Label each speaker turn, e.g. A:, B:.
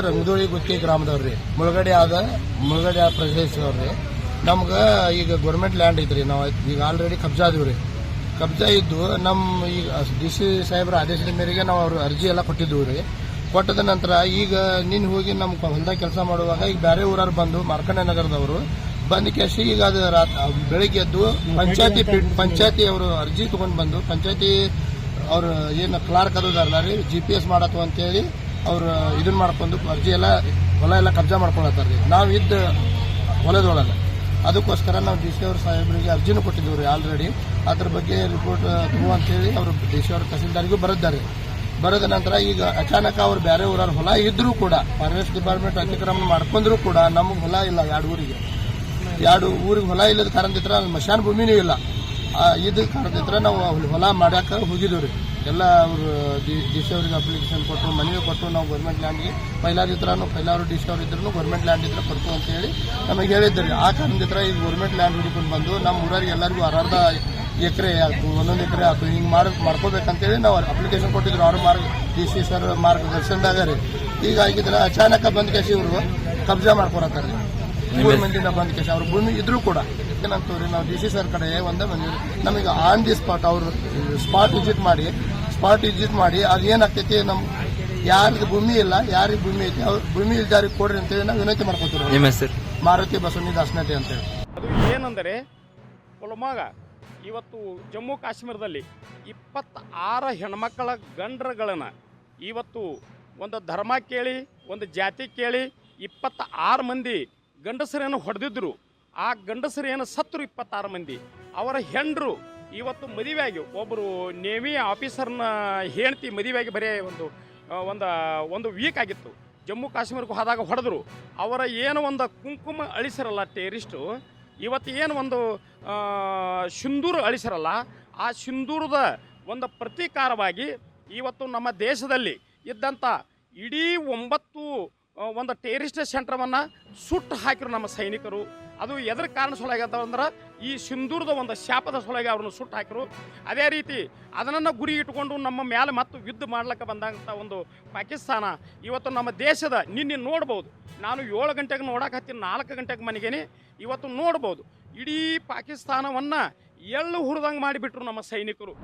A: ರಂಗದೋಳಿ ಗುತ್ತಿ ಗ್ರಾಮದವ್ರಿ ಮುಳುಗಡೆ ಆದ ಪ್ರದೇಶದವ್ರಿ. ನಮ್ಗೆ ಈಗ ಗೌರ್ಮೆಂಟ್ ಲ್ಯಾಂಡ್ ಐತ್ರಿ. ನಾವು ಈಗ ಆಲ್ರೆಡಿ ಕಬ್ಜಾ ಅದೀವ್ರಿ. ಕಬ್ಜಾ ಇದ್ದು ನಮ್ಮ ಈಗ DC ಸಾಹೇಬ್ರ ಆದೇಶದ ಮೇರೆಗೆ ನಾವು ಅವ್ರ ಅರ್ಜಿ ಎಲ್ಲ ಕೊಟ್ಟಿದ್ದೀವಿ ರೀ. ಕೊಟ್ಟದ ನಂತರ ಈಗ ನೀನು ಹೋಗಿ ನಮ್ಮ ಹೊಲದಾಗ ಕೆಲಸ ಮಾಡುವಾಗ ಈಗ ಬೇರೆ ಊರವ್ರು ಬಂದು ಮಾರ್ಕಂಡ ನಗರದವರು ಬಂದು ಕೇಸಿ ಈಗ ಅದು ಬೆಳಿಗ್ಗೆ ಎದ್ದು ಪಂಚಾಯತಿ ಅವರು ಅರ್ಜಿ ತಗೊಂಡು ಬಂದು ಪಂಚಾಯತಿ ಅವ್ರು ಏನು ಕ್ಲಾರ್ಕ್ ಅದಾರಲ್ಲ ರೀ GPS ಮಾಡತ್ತು ಅಂತೇಳಿ ಅವ್ರು ಇದನ್ನ ಮಾಡ್ಕೊಂಡು ಅರ್ಜಿ ಎಲ್ಲ ಹೊಲ ಎಲ್ಲ ಕಬ್ಜಾ ಮಾಡ್ಕೊಳತ್ತಾರ್ರಿ. ನಾವು ಇದ್ದ ಹೊಲದೊಳಗೆ ಅದಕ್ಕೋಸ್ಕರ ನಾವು DC ಅವ್ರ ಸಾಹೇಬರಿಗೆ ಅರ್ಜಿನೂ ಕೊಟ್ಟಿದ್ದೀವಿ ರೀ ಆಲ್ರೆಡಿ. ಅದ್ರ ಬಗ್ಗೆ ರಿಪೋರ್ಟ್ ತಗೋ ಅಂತೇಳಿ ಅವರು DC ಅವ್ರ ತಹಸೀಲ್ದಾರಿಗೂ ಬರೆದಿದ್ದಾರೆ. ಬರೆದ ನಂತರ ಈಗ ಅಚಾನಕ ಅವ್ರು ಬೇರೆ ಊರವ್ರ ಹೊಲ ಇದ್ರೂ ಕೂಡ ಫಾರೆಸ್ಟ್ ಡಿಪಾರ್ಟ್ಮೆಂಟ್ ಅತಿಕ್ರಮಣ ಮಾಡ್ಕೊಂಡ್ರು ಕೂಡ ನಮಗೆ ಹೊಲ ಇಲ್ಲ. ಎರಡು ಊರಿಗೆ ಹೊಲ ಇಲ್ಲದ ಕಾರಣದಿತ್ರ ಮಶಾನ ಭೂಮಿನೂ ಇಲ್ಲ. ಇದು ಕಾರಣದಿತ್ರ ನಾವು ಹೊಲ ಮಾಡ್ಯಾಕ ಹೋಗಿದ್ದೀವಿ ರೀ. ಎಲ್ಲ ಅವರು DC ಅವ್ರಿಗೆ ಅಪ್ಲಿಕೇಶನ್ ಕೊಟ್ಟು ಮನವಿ ಕೊಟ್ಟು ನಾವು ಗೌರ್ಮೆಂಟ್ ಲ್ಯಾಂಡ್ಗೆ ಪೈಲಾರು DC ಅವ್ರು ಇದ್ರು ಗೌರ್ಮೆಂಟ್ ಲ್ಯಾಂಡ್ ಇದ್ರೆ ಕೊಡ್ತು ಅಂತ ಹೇಳಿ ನಮಗೆ ಹೇಳಿದ್ರಿ. ಆ ಕಾರಣದಿತ್ರ ಈಗ ಗೌರ್ಮೆಂಟ್ ಲ್ಯಾಂಡ್ ಹುಡುಕೊಂಡು ಬಂದು ನಮ್ಮ ಊರಿಗೆ ಎಲ್ಲರಿಗೂ ಅರ್ಧ ಎಕರೆ ಆಯ್ತು, 1 ಎಕರೆ ಆಯ್ತು, ಹಿಂಗೆ ಮಾಡ್ಕೋಬೇಕಂತೇಳಿ ನಾವು ಅಪ್ಲಿಕೇಶನ್ ಕೊಟ್ಟಿದ್ರು. ಅವ್ರ DC ಸರ್ ಮಾರ್ಗದರ್ಶನದಾಗ ರೀ. ಈಗ ಆಗಿದ್ರೆ ಅಚಾನಕ ಬಂದ್ ಕೇಸಿ ಇವರು ಕಬ್ಜಾ ಮಾಡ್ಕೊಳತ್ತಾರೆ. 3 ಮಂದಿನ ಬಂದ್ ಕೇಸಿ ಅವ್ರ ಭೂಮಿ ಇದ್ರೂ ಕೂಡ ಏನಂತವ್ರಿ ನಾವು DC ಸರ್ ಕಡೆ ಒಂದೇ ಬಂದಿವ್ರಿ. ನಮಗೆ ಆನ್ ದಿ ಸ್ಪಾಟ್ ಅವರು ಸ್ಪಾಟ್ ವಿಸಿಟ್ ಮಾಡಿ ಅದೇನಾಗ್ತೈತಿ ನಮ್ಮ ಯಾರಿಗೆ ಭೂಮಿ ಇಲ್ಲ ಯಾರಿಗೆ ಭೂಮಿ ಐತಿ ಅವ್ರ ಭೂಮಿ ಇಲ್ದಾರಿಗೆ ಕೊಡ್ರಿ ಅಂತೇಳಿ ನಾವು ವಿನಂತಿ ಮಾಡ್ಕೊತೀವಿ.
B: ನಿಮ್ಮ ಹೆಸರು?
A: ಮಾರುತಿ ಬಸವನಿ ದಾಸನಟ್ಟಿ ಅಂತೇಳಿ.
C: ಅದು ಏನಂದರೆ ಪುಲ್ವಾಮಾಗ ಇವತ್ತು ಜಮ್ಮು ಕಾಶ್ಮೀರದಲ್ಲಿ 26 ಹೆಣ್ಮಕ್ಕಳ ಗಂಡ್ರಗಳನ್ನು ಇವತ್ತು ಒಂದು ಧರ್ಮ ಕೇಳಿ ಒಂದು ಜಾತಿ ಕೇಳಿ 26 ಮಂದಿ ಗಂಡಸರೇನು ಹೊಡೆದಿದ್ರು. ಆ ಗಂಡಸರು ಏನು ಸತ್ತರು 26 ಮಂದಿ. ಅವರ ಹೆಂಡರು ಇವತ್ತು ಮದುವೆಯಾಗಿ ಒಬ್ಬರು ನೇವಿ ಆಫೀಸರ್ನ ಹೆಂಡತಿ ಮದುವೆಯಾಗಿ ಬರೀ ಒಂದು ವೀಕ್ ಆಗಿತ್ತು. ಜಮ್ಮು ಕಾಶ್ಮೀರಕ್ಕೆ ಹೋದಾಗ ಹೊಡೆದ್ರು. ಅವರ ಏನು ಒಂದು ಕುಂಕುಮ ಅಳಿಸಿರಲ್ಲ ಟೆರಿಸ್ಟು, ಇವತ್ತು ಏನು ಒಂದು ಸಿಂಧೂರ ಅಳಿಸಿರಲ್ಲ, ಆ ಸಿಂಧೂರದ ಒಂದು ಪ್ರತೀಕಾರವಾಗಿ ಇವತ್ತು ನಮ್ಮ ದೇಶದಲ್ಲಿ ಇದ್ದಂಥ ಇಡೀ 9 ಒಂದು ಟೆರಿಸ್ಟ್ ಸೆಂಟ್ರವನ್ನು ಸುಟ್ಟು ಹಾಕಿರು ನಮ್ಮ ಸೈನಿಕರು. ಅದು ಎದರ ಕಾರಣ ಸೊಳಗಂತಂದ್ರೆ ಈ ಸಿಂಧೂರದ ಒಂದು ಶಾಪದ ಸೊಳಗೆ ಅವ್ರನ್ನ ಸುಟ್ಟು ಹಾಕಿರು. ಅದೇ ರೀತಿ ಅದನ್ನು ಗುರಿ ಇಟ್ಕೊಂಡು ನಮ್ಮ ಮೇಲೆ ಮತ್ತು ಯುದ್ಧ ಮಾಡ್ಲಿಕ್ಕೆ ಬಂದಂಥ ಒಂದು ಪಾಕಿಸ್ತಾನ ಇವತ್ತು ನಮ್ಮ ದೇಶದ ನಿನ್ನೆ ನೋಡ್ಬೋದು. ನಾನು 7 ಗಂಟೆಗೆ ನೋಡಕತ್ತೀನಿ, 4 ಗಂಟೆಗೆ ಮನೆಗೇನೆ ಇವತ್ತು ನೋಡ್ಬೋದು. ಇಡೀ ಪಾಕಿಸ್ತಾನವನ್ನು ಎಳ್ಳು ಹುರಿದಂಗೆ ಮಾಡಿಬಿಟ್ರು ನಮ್ಮ ಸೈನಿಕರು.